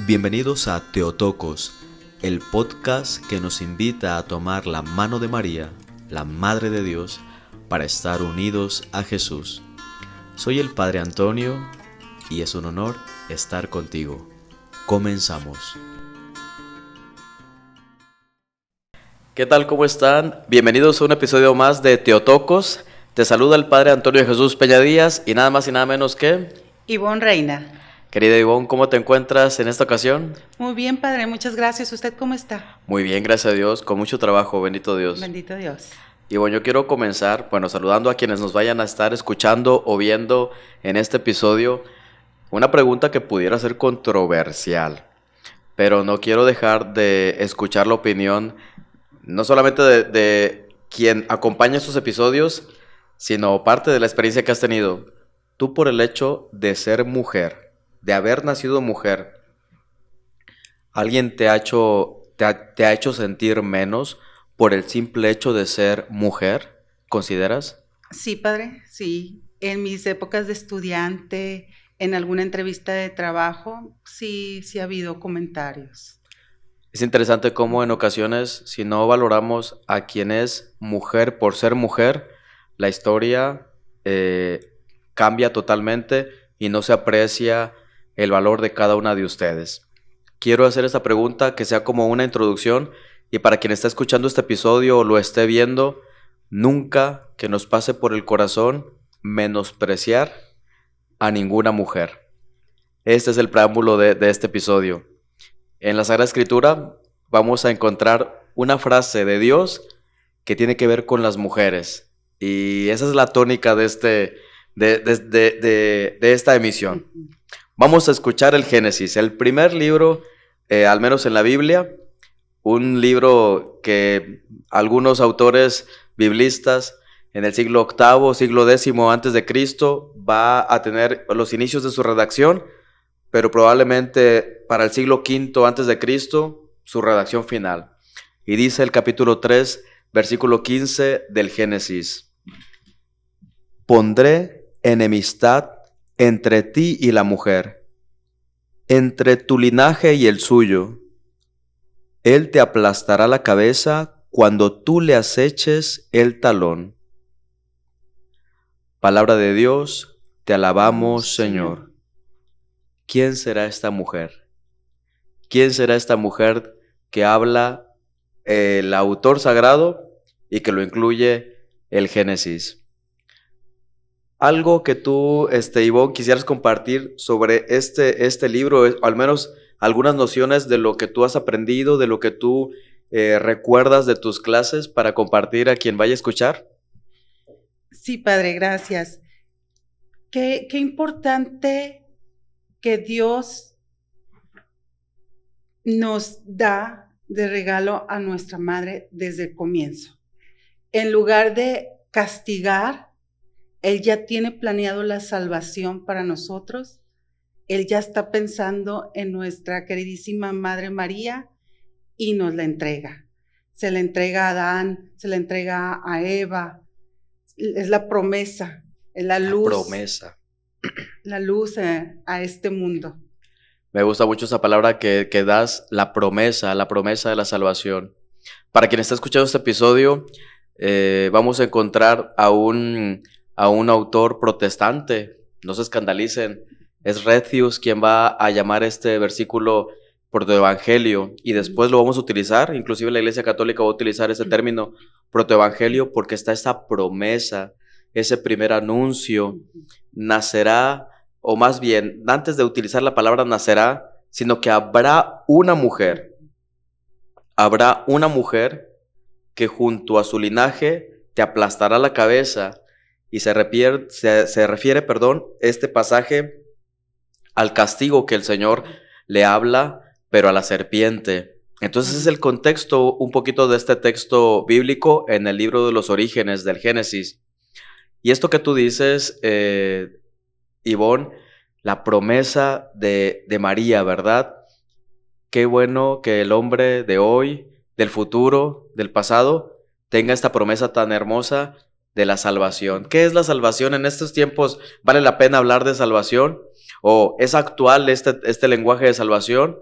Bienvenidos a Teotocos, el podcast que nos invita a tomar la mano de María, la Madre de Dios, para estar unidos a Jesús. Soy el Padre Antonio y es un honor estar contigo. Comenzamos. ¿Qué tal? ¿Cómo están? Bienvenidos a un episodio más de Teotocos. Te saluda el Padre Antonio Jesús Peña Díaz y nada más y nada menos que Ivonne Reina. Querida Ivonne, ¿cómo te encuentras en esta ocasión? Muy bien, Padre, muchas gracias. ¿Usted cómo está? Muy bien, gracias a Dios, con mucho trabajo, bendito Dios. Bendito Dios. Ivonne, yo quiero comenzar, saludando a quienes nos vayan a estar escuchando o viendo en este episodio. Una pregunta que pudiera ser controversial, pero no quiero dejar de escuchar la opinión, no solamente de quien acompaña estos episodios, sino parte de la experiencia que has tenido. Tú, por el hecho de ser mujer, de haber nacido mujer, ¿alguien te ha hecho sentir menos por el simple hecho de ser mujer? ¿Consideras? Sí, Padre, sí. En mis épocas de estudiante, en alguna entrevista de trabajo, sí ha habido comentarios. Es interesante cómo en ocasiones, si no valoramos a quien es mujer por ser mujer, la historia cambia totalmente y no se aprecia el valor de cada una de ustedes. Quiero hacer esta pregunta que sea como una introducción y para quien está escuchando este episodio o lo esté viendo, nunca que nos pase por el corazón menospreciar a ninguna mujer. Este es el preámbulo de este episodio. En la Sagrada Escritura vamos a encontrar una frase de Dios que tiene que ver con las mujeres y esa es la tónica de esta emisión. Vamos a escuchar el Génesis, el primer libro, al menos en la Biblia, un libro que algunos autores biblistas en el siglo VIII, siglo X antes de Cristo va a tener los inicios de su redacción, pero probablemente para el siglo V antes de Cristo su redacción final. Y dice el capítulo 3, versículo 15 del Génesis: Pondré enemistad entre ti y la mujer, entre tu linaje y el suyo. Él te aplastará la cabeza cuando tú le aceches el talón. Palabra de Dios, te alabamos, Señor. ¿Quién será esta mujer? ¿Quién será esta mujer que habla el autor sagrado y que lo incluye el Génesis? Algo que tú, Ivonne, quisieras compartir sobre este libro, al menos algunas nociones de lo que tú has aprendido, de lo que tú recuerdas de tus clases para compartir a quien vaya a escuchar. Sí, Padre, gracias. Qué importante que Dios nos da de regalo a nuestra madre desde el comienzo. En lugar de castigar, Él ya tiene planeado la salvación para nosotros. Él ya está pensando en nuestra queridísima Madre María y nos la entrega. Se la entrega a Adán, se la entrega a Eva. Es la promesa, es la luz. La promesa. La luz a este mundo. Me gusta mucho esa palabra que das, la promesa de la salvación. Para quien está escuchando este episodio, vamos a encontrar a un autor protestante, no se escandalicen, es Retius quien va a llamar este versículo protoevangelio y después lo vamos a utilizar, inclusive la Iglesia Católica va a utilizar ese término protoevangelio porque está esa promesa, ese primer anuncio, nacerá, o más bien, antes de utilizar la palabra nacerá, sino que habrá una mujer que junto a su linaje te aplastará la cabeza. Y se refiere, este pasaje al castigo que el Señor le habla, pero a la serpiente. Entonces es el contexto un poquito de este texto bíblico en el libro de los orígenes del Génesis. Y esto que tú dices, Ivonne, la promesa de María, ¿verdad? Qué bueno que el hombre de hoy, del futuro, del pasado, tenga esta promesa tan hermosa de la salvación. ¿Qué es la salvación? En estos tiempos, ¿vale la pena hablar de salvación? ¿O es actual este lenguaje de salvación?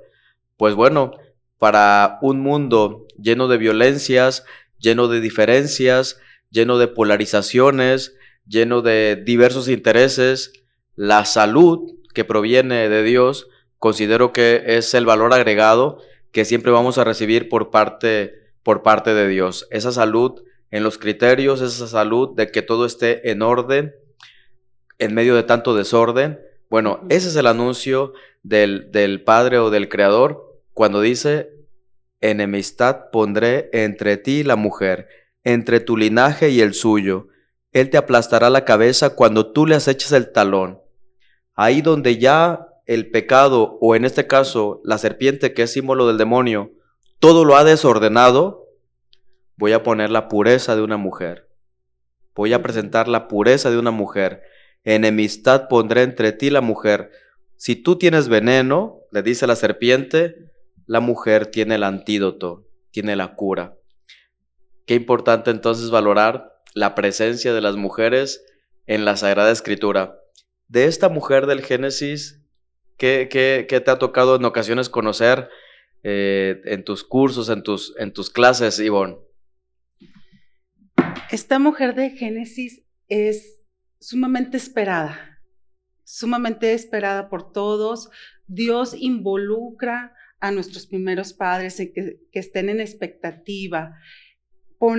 Pues bueno, para un mundo lleno de violencias, lleno de diferencias, lleno de polarizaciones, lleno de diversos intereses, la salud que proviene de Dios, considero que es el valor agregado que siempre vamos a recibir por parte de Dios. Esa salud en los criterios, esa salud de que todo esté en orden, en medio de tanto desorden. Bueno, ese es el anuncio del Padre o del Creador cuando dice: enemistad pondré entre ti y la mujer, entre tu linaje y el suyo. Él te aplastará la cabeza cuando tú le aceches el talón. Ahí donde ya el pecado, o en este caso la serpiente, que es símbolo del demonio, todo lo ha desordenado, voy a poner la pureza de una mujer. Voy a presentar la pureza de una mujer. Enemistad pondré entre ti y la mujer. Si tú tienes veneno, le dice la serpiente, la mujer tiene el antídoto, tiene la cura. Qué importante entonces valorar la presencia de las mujeres en la Sagrada Escritura. De esta mujer del Génesis, ¿qué te ha tocado en ocasiones conocer en tus cursos, en tus clases, Ivonne? Esta mujer de Génesis es sumamente esperada por todos. Dios involucra a nuestros primeros padres en que estén en expectativa.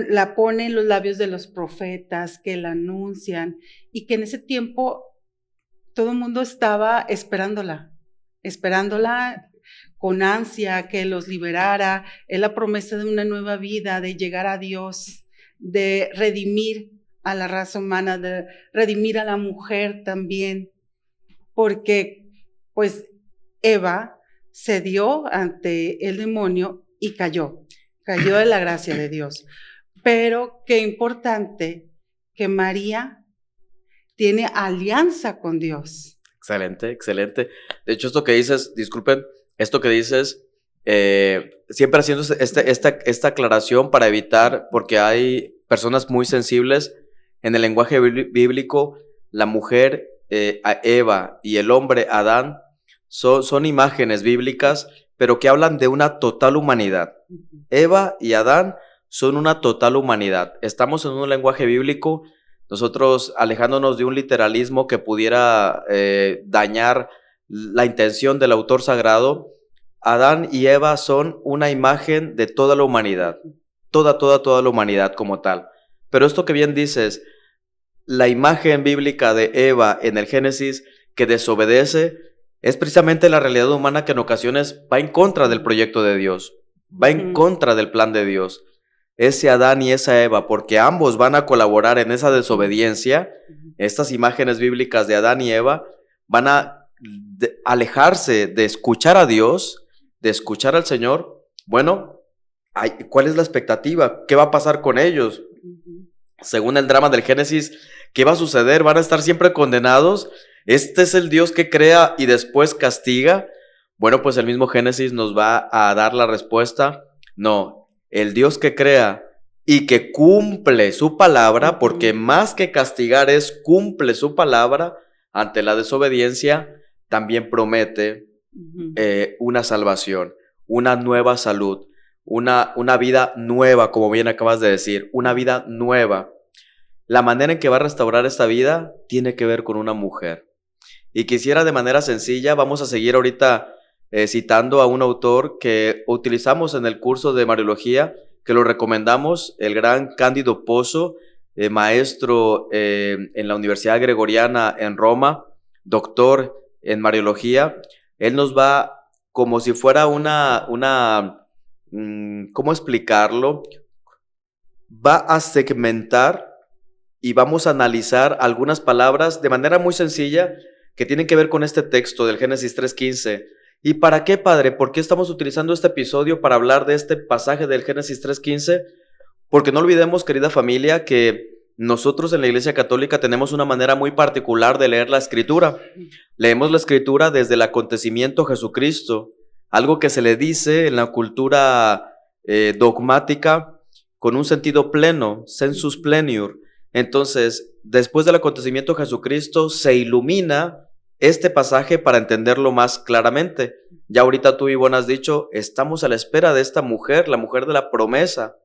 La pone en los labios de los profetas que la anuncian, y que en ese tiempo todo el mundo estaba esperándola con ansia, que los liberara. Es la promesa de una nueva vida, de llegar a Dios, de redimir a la raza humana, de redimir a la mujer también, porque pues Eva cedió ante el demonio y cayó de la gracia de Dios. Pero qué importante que María tiene alianza con Dios. Excelente, excelente. De hecho, esto que dices, disculpen, esto que dices, siempre haciendo esta aclaración para evitar, porque hay personas muy sensibles en el lenguaje bíblico. La mujer, Eva, y el hombre, Adán, son imágenes bíblicas, pero que hablan de una total humanidad. Eva y Adán son una total humanidad. Estamos en un lenguaje bíblico, nosotros alejándonos de un literalismo que pudiera dañar la intención del autor sagrado. Adán y Eva son una imagen de toda la humanidad, toda la humanidad como tal. Pero esto que bien dices, la imagen bíblica de Eva en el Génesis que desobedece, es precisamente la realidad humana que en ocasiones va en contra del proyecto de Dios, va en contra del plan de Dios. Ese Adán y esa Eva, porque ambos van a colaborar en esa desobediencia, estas imágenes bíblicas de Adán y Eva van a alejarse de escuchar a Dios, de escuchar al Señor. Bueno, ¿cuál es la expectativa? ¿Qué va a pasar con ellos? Según el drama del Génesis, ¿qué va a suceder? ¿Van a estar siempre condenados? ¿Este es el Dios que crea y después castiga? Bueno, pues el mismo Génesis nos va a dar la respuesta. No, el Dios que crea y que cumple su palabra, porque más que castigar cumple su palabra ante la desobediencia, también promete una salvación, una nueva salud, una vida nueva, como bien acabas de decir, una vida nueva. La manera en que va a restaurar esta vida tiene que ver con una mujer. Y quisiera de manera sencilla, vamos a seguir ahorita citando a un autor que utilizamos en el curso de Mariología, que lo recomendamos, el gran Cándido Pozo, maestro en la Universidad Gregoriana en Roma, doctor en Mariología. Él nos va, como si fuera ¿cómo explicarlo? Va a segmentar y vamos a analizar algunas palabras de manera muy sencilla que tienen que ver con este texto del Génesis 3:15. ¿Y para qué, padre? ¿Por qué estamos utilizando este episodio para hablar de este pasaje del Génesis 3:15? Porque no olvidemos, querida familia, que nosotros en la Iglesia Católica tenemos una manera muy particular de leer la Escritura. Leemos la Escritura desde el acontecimiento Jesucristo, algo que se le dice en la cultura dogmática con un sentido pleno, sensus plenior. Entonces, después del acontecimiento Jesucristo, se ilumina este pasaje para entenderlo más claramente. Ya ahorita tú, Ivonne, has dicho, estamos a la espera de esta mujer, la mujer de la promesa.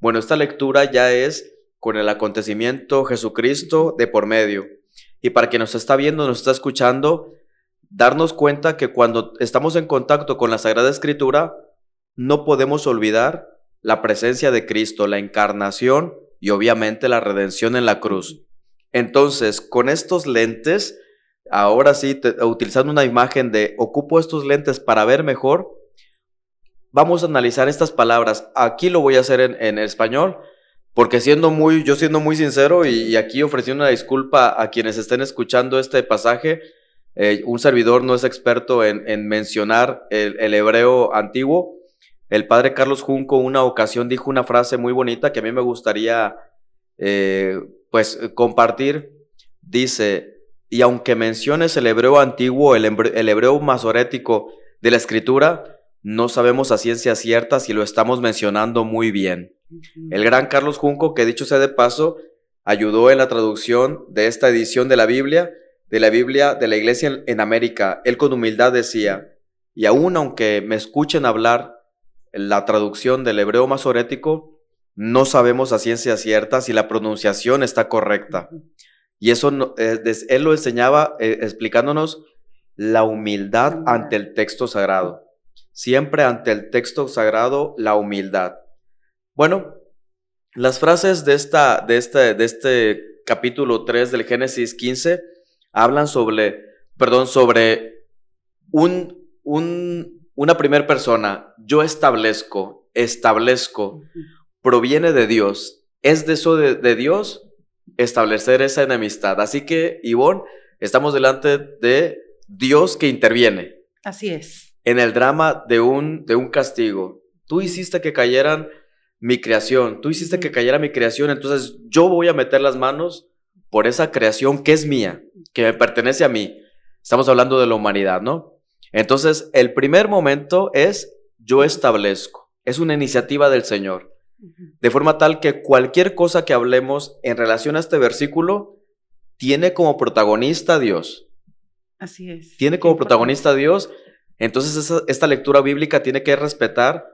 Bueno, esta lectura ya es con el acontecimiento Jesucristo de por medio. Y para quien nos está viendo, nos está escuchando, darnos cuenta que cuando estamos en contacto con la Sagrada Escritura, no podemos olvidar la presencia de Cristo, la encarnación y obviamente la redención en la cruz. Entonces, con estos lentes, ahora sí, utilizando una imagen de ocupo estos lentes para ver mejor, vamos a analizar estas palabras. Aquí lo voy a hacer en español, porque yo siendo muy sincero y aquí ofreciendo una disculpa a quienes estén escuchando este pasaje, un servidor no es experto en mencionar el hebreo antiguo. El padre Carlos Junco una ocasión dijo una frase muy bonita que a mí me gustaría compartir. Dice, y aunque menciones el hebreo antiguo, el hebreo masorético de la escritura, no sabemos a ciencia cierta si lo estamos mencionando muy bien. El gran Carlos Junco, que dicho sea de paso, ayudó en la traducción de esta edición de la Biblia de la Iglesia en América. Él con humildad decía, y aún aunque me escuchen hablar la traducción del hebreo masorético, no sabemos a ciencia cierta si la pronunciación está correcta. Y eso él lo enseñaba explicándonos la humildad ante el texto sagrado. Siempre ante el texto sagrado, la humildad. Bueno, las frases de este capítulo 3 del Génesis 15 hablan sobre una primera persona. Yo establezco, proviene de Dios. Es de eso de Dios establecer esa enemistad. Así que, Ivonne, estamos delante de Dios que interviene. Así es. En el drama de un castigo. Tú hiciste que cayeran mi creación, entonces yo voy a meter las manos por esa creación que es mía, que me pertenece a mí. Estamos hablando de la humanidad, ¿no? Entonces, el primer momento es yo establezco. Es una iniciativa del Señor. De forma tal que cualquier cosa que hablemos en relación a este versículo tiene como protagonista a Dios. Así es. Tiene como protagonista a Dios. Entonces esta lectura bíblica tiene que respetar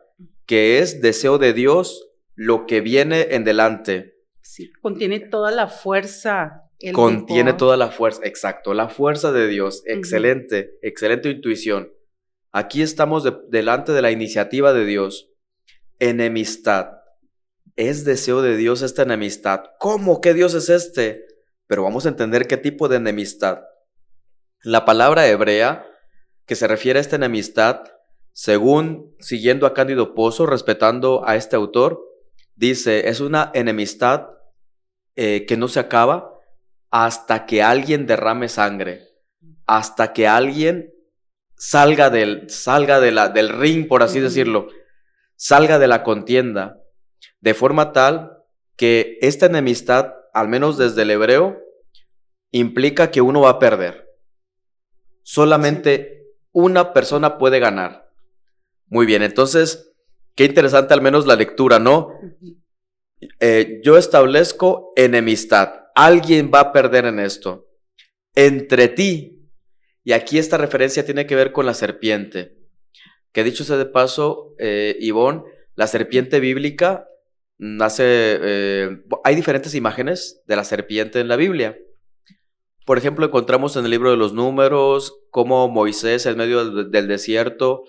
que es deseo de Dios lo que viene en delante. Sí, contiene toda la fuerza. Contiene toda la fuerza, exacto, la fuerza de Dios. Excelente, excelente intuición. Aquí estamos delante de la iniciativa de Dios. Enemistad. Es deseo de Dios esta enemistad. ¿Cómo? ¿Qué Dios es este? Pero vamos a entender qué tipo de enemistad. La palabra hebrea que se refiere a esta enemistad, siguiendo a Cándido Pozo, respetando a este autor, dice, es una enemistad que no se acaba hasta que alguien derrame sangre, hasta que alguien salga del ring, por así decirlo, salga de la contienda, de forma tal que esta enemistad, al menos desde el hebreo, implica que uno va a perder. Solamente una persona puede ganar. Muy bien, entonces, qué interesante al menos la lectura, ¿no? Yo establezco enemistad. Alguien va a perder en esto. Entre ti. Y aquí esta referencia tiene que ver con la serpiente. Que dicho sea de paso, Ivonne, la serpiente bíblica hay diferentes imágenes de la serpiente en la Biblia. Por ejemplo, encontramos en el libro de los Números cómo Moisés, en medio del desierto,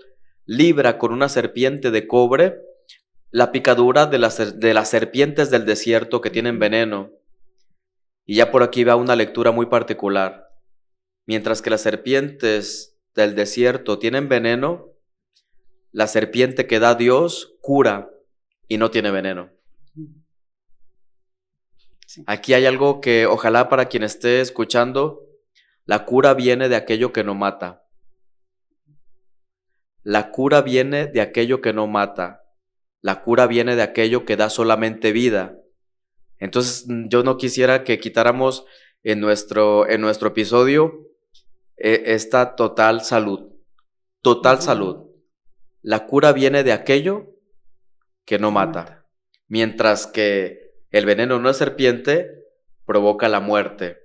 libra con una serpiente de cobre la picadura de las serpientes del desierto que tienen veneno. Y ya por aquí va una lectura muy particular. Mientras que las serpientes del desierto tienen veneno, la serpiente que da Dios cura y no tiene veneno. Aquí hay algo que ojalá para quien esté escuchando, la cura viene de aquello que no mata. La cura viene de aquello que no mata. La cura viene de aquello que da solamente vida. Entonces yo no quisiera que quitáramos en nuestro episodio esta total salud. Total salud. La cura viene de aquello que no mata. Mientras que el veneno de una serpiente provoca la muerte.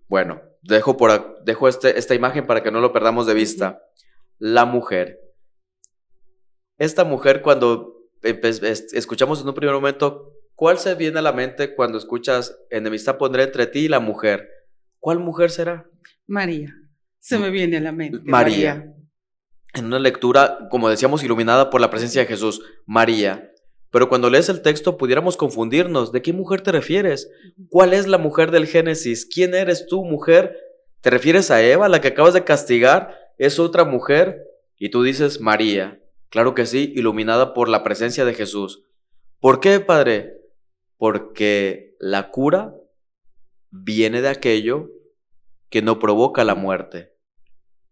Bueno, dejo esta imagen para que no lo perdamos de vista. la mujer. Esta mujer, cuando escuchamos en un primer momento, ¿cuál se viene a la mente cuando escuchas enemistad pondré entre ti y la mujer? ¿Cuál mujer será? María. Se me viene a la mente. María. En una lectura, como decíamos, iluminada por la presencia de Jesús, María. Pero cuando lees el texto pudiéramos confundirnos. ¿De qué mujer te refieres? ¿Cuál es la mujer del Génesis? ¿Quién eres tú, mujer? ¿Te refieres a Eva, la que acabas de castigar? ¿Es otra mujer? Y tú dices María. Claro que sí, iluminada por la presencia de Jesús. ¿Por qué, Padre? Porque la cura viene de aquello que no provoca la muerte.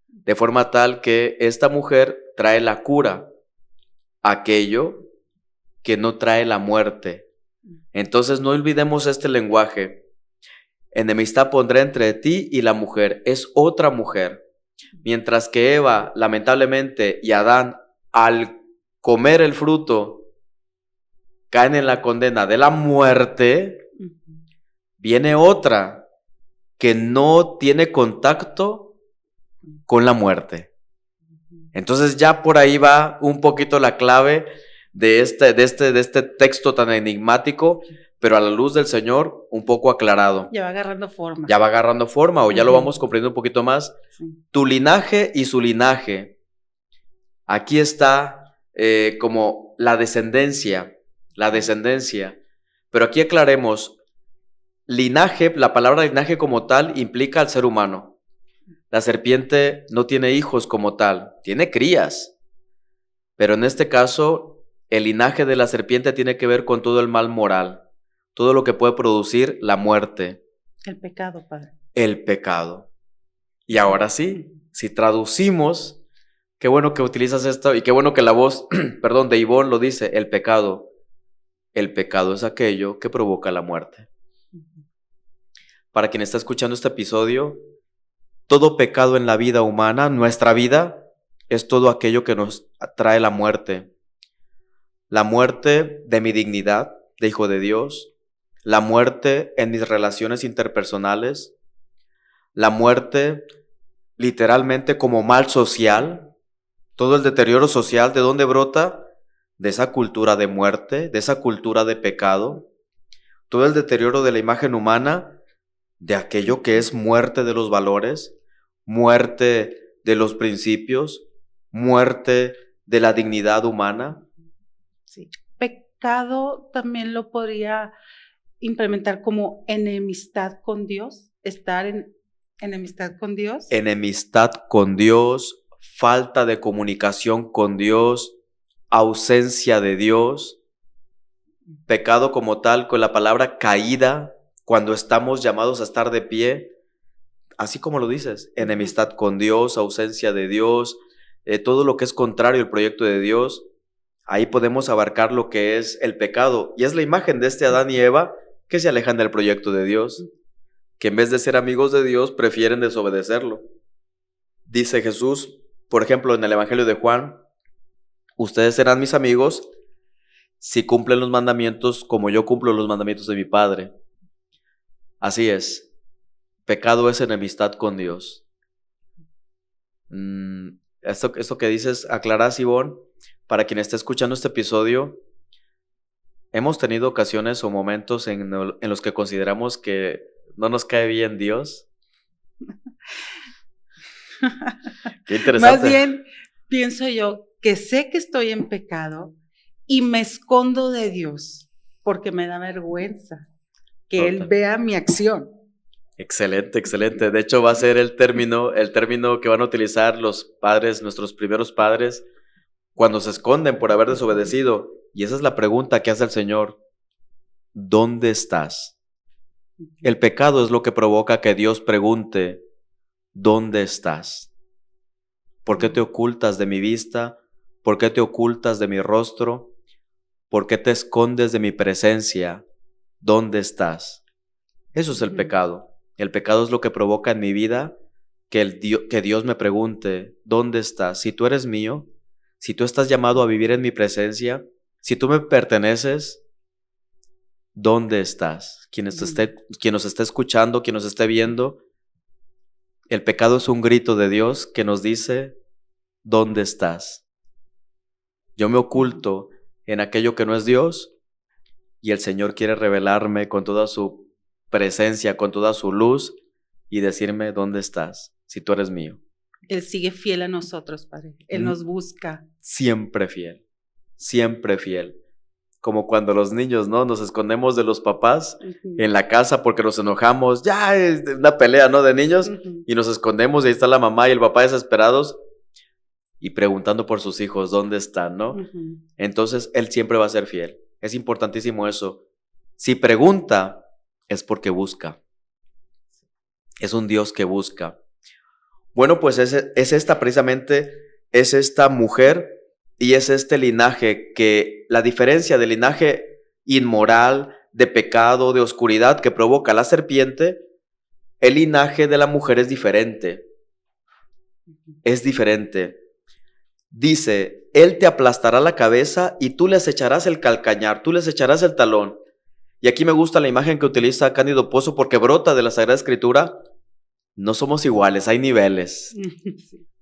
De forma tal que esta mujer trae la cura, aquello que no trae la muerte. Entonces no olvidemos este lenguaje. Enemistad pondré entre ti y la mujer. Es otra mujer. Mientras que Eva, lamentablemente, y Adán, al comer el fruto, caen en la condena de la muerte, viene otra que no tiene contacto con la muerte. Entonces ya por ahí va un poquito la clave de este texto tan enigmático, pero a la luz del Señor un poco aclarado. Ya va agarrando forma. Ya va agarrando forma, o ya lo vamos comprendiendo un poquito más. Sí. Tu linaje y su linaje. Aquí está como la descendencia. Pero aquí aclaremos, linaje, la palabra linaje como tal implica al ser humano. La serpiente no tiene hijos como tal, tiene crías. Pero en este caso, el linaje de la serpiente tiene que ver con todo el mal moral, todo lo que puede producir la muerte. El pecado, Padre. El pecado. Y ahora sí, si traducimos, qué bueno que utilizas esto y qué bueno que la voz, de Ivonne lo dice, el pecado. El pecado es aquello que provoca la muerte. Para quien está escuchando este episodio, todo pecado en la vida humana, nuestra vida, es todo aquello que nos trae la muerte. La muerte de mi dignidad de hijo de Dios, la muerte en mis relaciones interpersonales, la muerte literalmente como mal social, todo el deterioro social, ¿de dónde brota? De esa cultura de muerte, de esa cultura de pecado, todo el deterioro de la imagen humana, de aquello que es muerte de los valores, muerte de los principios, muerte de la dignidad humana. Sí. Pecado también lo podría implementar como enemistad con Dios, estar en enemistad con Dios. Enemistad con Dios, falta de comunicación con Dios, ausencia de Dios. Pecado como tal, con la palabra caída, cuando estamos llamados a estar de pie, así como lo dices, enemistad con Dios, ausencia de Dios, todo lo que es contrario al proyecto de Dios. Ahí podemos abarcar lo que es el pecado. Y es la imagen de este Adán y Eva que se alejan del proyecto de Dios, que en vez de ser amigos de Dios, prefieren desobedecerlo. Dice Jesús, por ejemplo, en el Evangelio de Juan, ustedes serán mis amigos si cumplen los mandamientos como yo cumplo los mandamientos de mi Padre. Así es. Pecado es enemistad con Dios. Esto que dices, aclaras, Ivonne, para quien esté escuchando este episodio, hemos tenido ocasiones o momentos en los que consideramos que no nos cae bien Dios. Qué interesante. Más bien, pienso yo que sé que estoy en pecado y me escondo de Dios porque me da vergüenza que Él vea mi acción. Excelente, excelente. De hecho, va a ser el término que van a utilizar los padres, nuestros primeros padres, cuando se esconden por haber desobedecido. Y esa es la pregunta que hace el Señor. ¿Dónde estás? El pecado es lo que provoca que Dios pregunte, ¿dónde estás? ¿Por qué te ocultas de mi vista? ¿Por qué te ocultas de mi rostro? ¿Por qué te escondes de mi presencia? ¿Dónde estás? Eso es el pecado. El pecado es lo que provoca en mi vida que Dios me pregunte, ¿dónde estás? Si tú eres mío, si tú estás llamado a vivir en mi presencia, si tú me perteneces, ¿dónde estás? Quien nos esté escuchando, quien nos esté viendo, el pecado es un grito de Dios que nos dice, ¿dónde estás? Yo me oculto en aquello que no es Dios y el Señor quiere revelarme con toda su presencia, con toda su luz y decirme, ¿dónde estás? Si tú eres mío. Él sigue fiel a nosotros, Padre. Él nos busca. Siempre fiel, siempre fiel. Como cuando los niños, ¿no? Nos escondemos de los papás en la casa porque nos enojamos. Ya es una pelea, ¿no? De niños. Y nos escondemos y ahí está la mamá y el papá desesperados y preguntando por sus hijos, ¿dónde están, no? Entonces, Él siempre va a ser fiel. Es importantísimo eso. Si pregunta, es porque busca. Es un Dios que busca. Bueno, pues es esta precisamente, es esta mujer y es este linaje que la diferencia del linaje inmoral, de pecado, de oscuridad que provoca la serpiente, el linaje de la mujer es diferente. Es diferente. Dice, Él te aplastará la cabeza y tú les echarás el calcañar, tú les echarás el talón. Y aquí me gusta la imagen que utiliza Cándido Pozo porque brota de la Sagrada Escritura. No somos iguales, hay niveles.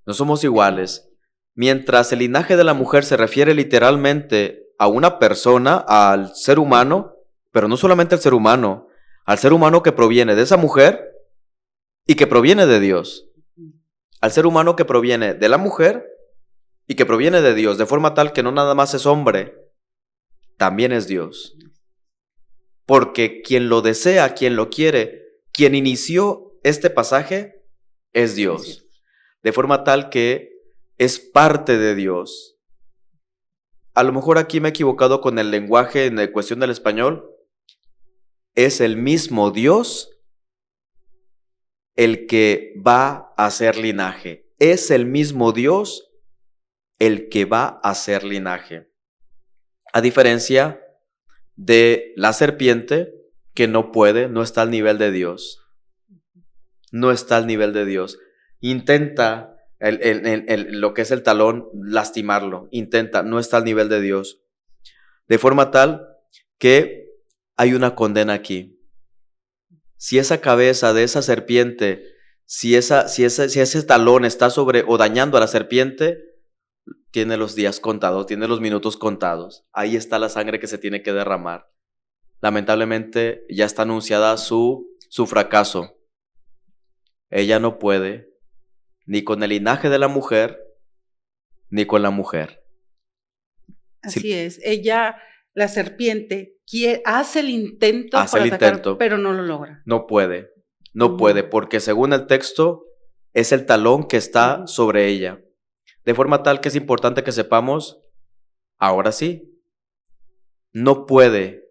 No somos iguales. Mientras el linaje de la mujer se refiere literalmente a una persona, al ser humano, pero no solamente al ser humano que proviene de esa mujer y que proviene de Dios. Al ser humano que proviene de la mujer y que proviene de Dios, de forma tal que no nada más es hombre, también es Dios. Porque quien lo desea, quien lo quiere, quien inició este pasaje es Dios. De forma tal que es parte de Dios. A lo mejor aquí me he equivocado con el lenguaje en la cuestión del español. Es el mismo Dios el que va a hacer linaje. Es el mismo Dios el que va a hacer linaje. A diferencia de la serpiente que no puede, no está al nivel de Dios. No está al nivel de Dios. Intenta lo que es el talón, lastimarlo. Intenta, no está al nivel de Dios. De forma tal que hay una condena aquí. Si esa cabeza de esa serpiente, si ese talón está sobre o dañando a la serpiente, tiene los días contados, tiene los minutos contados. Ahí está la sangre que se tiene que derramar. Lamentablemente ya está anunciada su fracaso. Ella no puede ni con el linaje de la mujer, ni con la mujer. Así es. Ella, la serpiente, hace el intento para atacar, pero no lo logra. No puede, no puede, porque según el texto, es el talón que está sobre ella. De forma tal que es importante que sepamos, ahora sí, no puede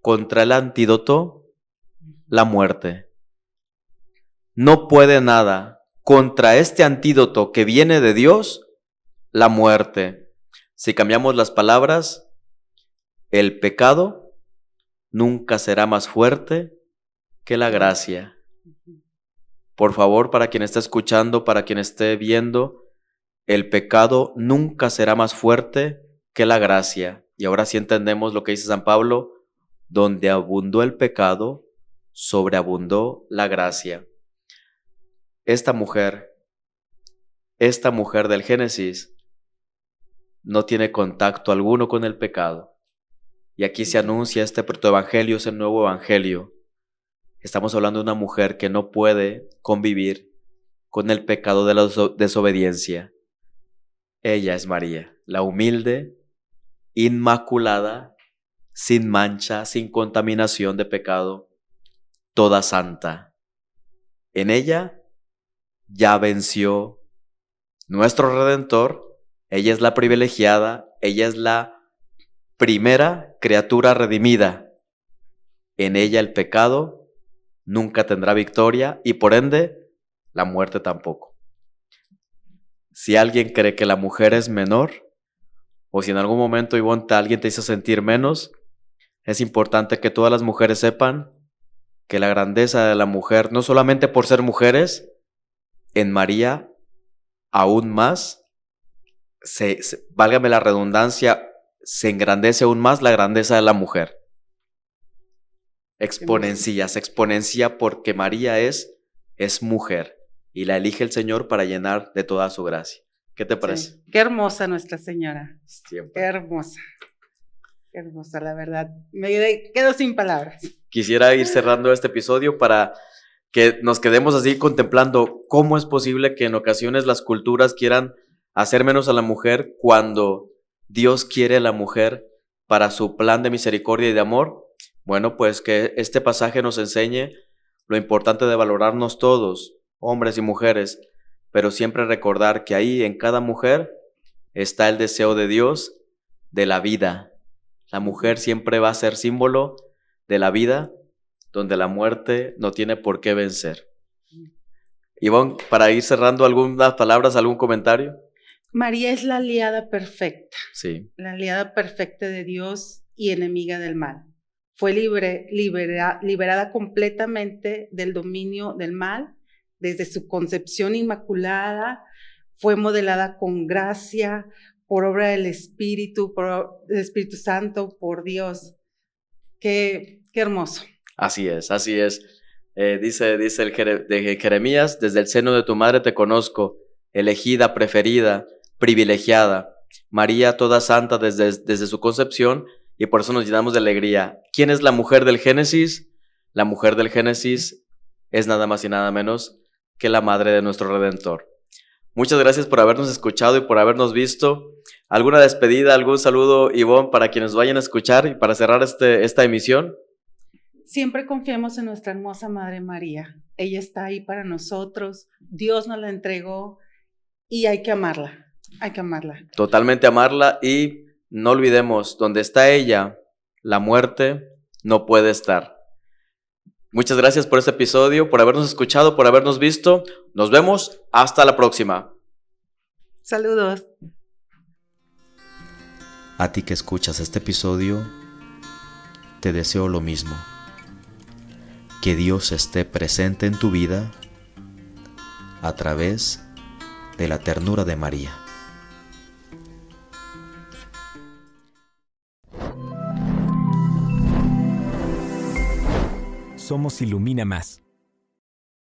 contra el antídoto la muerte. No puede nada contra este antídoto que viene de Dios, la muerte. Si cambiamos las palabras, el pecado nunca será más fuerte que la gracia. Por favor, para quien esté escuchando, para quien esté viendo, el pecado nunca será más fuerte que la gracia. Y ahora sí entendemos lo que dice San Pablo, donde abundó el pecado, sobreabundó la gracia. Esta mujer del Génesis no tiene contacto alguno con el pecado. Y aquí se anuncia este protoevangelio, es el nuevo evangelio. Estamos hablando de una mujer que no puede convivir con el pecado de la desobediencia. Ella es María, la humilde, inmaculada, sin mancha, sin contaminación de pecado, toda santa. En ella ya venció nuestro Redentor. Ella es la privilegiada, ella es la primera criatura redimida. En ella el pecado nunca tendrá victoria y por ende la muerte tampoco. Si alguien cree que la mujer es menor, o si en algún momento, Ivonne, alguien te hizo sentir menos, es importante que todas las mujeres sepan que la grandeza de la mujer, no solamente por ser mujeres, en María aún más, válgame la redundancia, se engrandece aún más la grandeza de la mujer. Se exponencia porque María es mujer y la elige el Señor para llenar de toda su gracia. ¿Qué te parece? Sí. Qué hermosa Nuestra Señora. Siempre. Qué hermosa. Qué hermosa, la verdad. Me quedo sin palabras. Quisiera ir cerrando este episodio para que nos quedemos así contemplando cómo es posible que en ocasiones las culturas quieran hacer menos a la mujer cuando Dios quiere a la mujer para su plan de misericordia y de amor. Bueno, pues que este pasaje nos enseñe lo importante de valorarnos todos, hombres y mujeres, pero siempre recordar que ahí en cada mujer está el deseo de Dios de la vida. La mujer siempre va a ser símbolo de la vida, donde la muerte no tiene por qué vencer. Ivonne, para ir cerrando, algunas palabras, algún comentario. María es la aliada perfecta. Sí. La aliada perfecta de Dios y enemiga del mal. Fue liberada completamente del dominio del mal, desde su concepción inmaculada, fue modelada con gracia, por obra del Espíritu Santo, por Dios. Qué hermoso. Así es, así es. Dice de Jeremías, desde el seno de tu madre te conozco, elegida, preferida, privilegiada. María toda santa desde su concepción, y por eso nos llenamos de alegría. ¿Quién es la mujer del Génesis? La mujer del Génesis es nada más y nada menos que la madre de nuestro Redentor. Muchas gracias por habernos escuchado y por habernos visto. ¿Alguna despedida, algún saludo, Ivonne, para quienes vayan a escuchar y para cerrar esta emisión? Siempre confiemos en nuestra hermosa Madre María. Ella está ahí para nosotros. Dios nos la entregó y hay que amarla. Hay que amarla. Totalmente amarla, y no olvidemos, donde está ella, la muerte no puede estar. Muchas gracias por este episodio, por habernos escuchado, por habernos visto. Nos vemos. Hasta la próxima. Saludos. A ti que escuchas este episodio, te deseo lo mismo. Que Dios esté presente en tu vida a través de la ternura de María. Somos Ilumina Más.